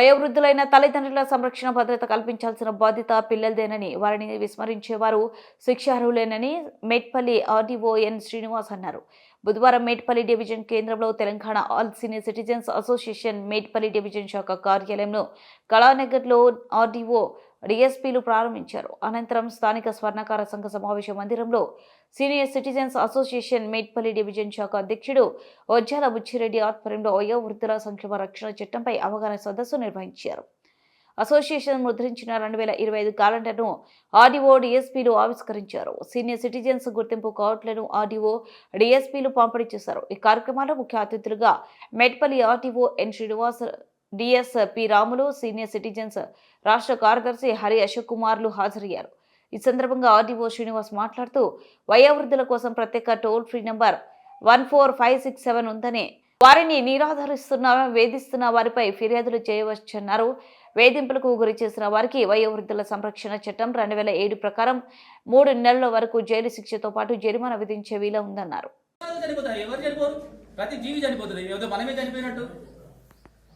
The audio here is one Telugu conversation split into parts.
వయోవృద్ధులైన తల్లిదండ్రుల సంరక్షణ భద్రత కల్పించాల్సిన బాధ్యత పిల్లలదేనని, వారిని విస్మరించేవారు శిక్షార్హులేనని మేడ్పల్లి ఆర్డీఓ ఎన్ శ్రీనివాస్ అన్నారు. బుధవారం మేడ్పల్లి డివిజన్ కేంద్రంలో Telangana all senior citizens association Medpally division శాఖ కార్యాలయంలో కళానగర్లో ఆర్డీఓ డీఎస్పీలు ప్రారంభించారు. అనంతరం స్థానిక స్వర్ణకార సంఘ సమావేశ మందిరంలో senior citizens association Medpally division శాఖ అధ్యక్షుడు ఒజ్జాల బుచ్చిరెడ్డి ఆధ్వర్యంలో వయోవృద్ధుల సంక్షేమ రక్షణ చట్టంపై అవగాహన సదస్సు నిర్వహించారు. అసోసియేషన్ ముద్రించిన 2025 క్యాలెండర్ను ఆర్డీఓ డీఎస్పీలు ఆవిష్కరించారు. సీనియర్ సిటిజన్స్ గుర్తింపు కార్డులను ఆర్డీఓ డీఎస్పీలు పంపిణీ చేశారు. ఈ కార్యక్రమంలో ముఖ్య అతిథులుగా Medpalli RDO N Srinivas, DSP Ramulu, senior citizens రాష్ట్ర కార్యదర్శి హరి అశోక్ కుమార్లు హాజరయ్యారు. ఈ సందర్భంగా ఆర్డీఓ శ్రీనివాస్ మాట్లాడుతూ వయోవృద్ధుల కోసం ప్రత్యేక టోల్ ఫ్రీ నంబర్ 14567 ఉందని, వారిని నిరాధరిస్తున్న, వేధిస్తున్న వారిపై ఫిర్యాదులు చేయవచ్చన్నారు. వేధింపులకు గురి చేసిన వారికి వయోవృద్ధుల సంరక్షణ చట్టం 2007 ప్రకారం 3 నెలల వరకు జైలు శిక్షతో పాటు జరిమానా విధించే వీలు ఉందన్నారు. ప్రతి జీవి చనిపోతుంది, మనమే చనిపోయినట్టు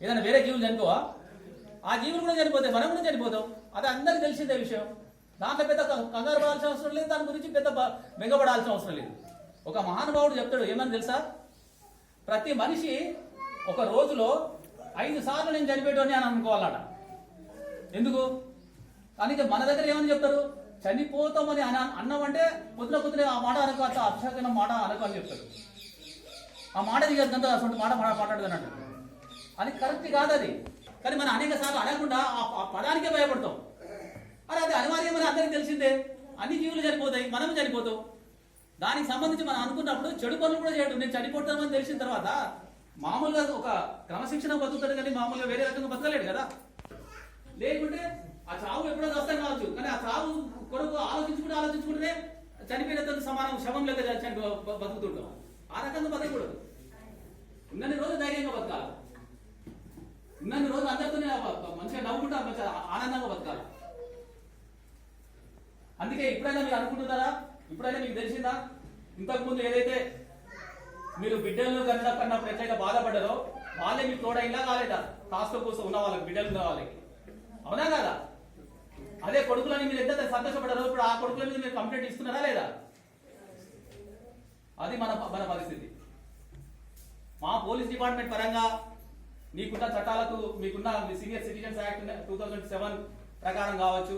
ఏదైనా వేరే జీవులు చనిపోవా? ఆ జీవులు కూడా చనిపోతాయి, మనం కూడా చనిపోతాం. అది అందరికీ తెలిసిందే విషయం. దాంట్లో పెద్ద కంగారు పడాల్సిన అవసరం లేదు, దాని గురించి పెద్ద బెంగపడాల్సిన అవసరం లేదు. ఒక మహానుభావుడు చెప్తాడు, ఏమని తెలుసా? ప్రతి మనిషి ఒక రోజులో 5 సార్లు నేను చనిపోయాడు అని అనుకోవాలట. ఎందుకు అని మన దగ్గర ఏమని చెప్తారు? చనిపోతామని అన్నామంటే పొద్దున ఆ మాట అనకు, అంత అక్షరమైన మాట అనకు అని చెప్తారు. ఆ మాట దిగంత అసలు మాట మాట్లాడదు అన్నట్టు. అది కరెక్ట్ కాదు అది. కానీ మనం అనేక సార్లు అనకుండా ఆ పదానికే భయపడతాం. అరే అది అనివార్యమని అందరికీ తెలిసిందే. అన్ని జీవులు చనిపోతాయి, మనం చనిపోతాం. దానికి సంబంధించి మనం అనుకున్నప్పుడు చెడు పనులు కూడా చేయడం. నేను చనిపోతామని తెలిసిన తర్వాత మామూలుగా ఒక క్రమశిక్షణ బతుకుతాడు, కానీ మామూలుగా వేరే రకంగా బతకలేడు కదా. లేకుంటే ఆ చావు ఎప్పుడో వస్తాం కావచ్చు, కానీ ఆ చావు కొరకు ఆలోచించుకుంటే చనిపోయిన సమానం శవం లేక బతుకుతుంటాం. ఆ రకంగా బతకూడదు. ఉన్నన్ని రోజు ధైర్యంగా బతకాలి, ఉన్నన్ని రోజు అందరితోనే మంచిగా నవ్వుకుంటా మంచిగా ఆనందంగా బతకాలి. అందుకే ఇప్పుడైనా మీరు అనుకుంటున్నారా? ఇప్పుడైనా మీకు తెలిసిందా? ఇంతకుముందు ఏదైతే మీరు బిడ్డలను కన్నప్పుడు ఎట్లయితే బాధపడ్డారో వాళ్ళే మీకు తోడైనా కాలేదా? కాస్త కోసం ఉన్న వాళ్ళకి, బిడ్డలు ఉన్న వాళ్ళకి, అవునా కదా? అదే కొడుకులని మీరు ఎంత సంతోషపడ్డారో ఇప్పుడు ఆ కొడుకుల మీద మీరు కంప్లైంట్ ఇస్తున్నారా లేదా? అది మన పరిస్థితి. మా పోలీస్ డిపార్ట్మెంట్ పరంగా మీకున్న చట్టాలకు, మీకున్న సీనియర్ సిటిజన్స్ యాక్ట్ 2007 ప్రకారం కావచ్చు,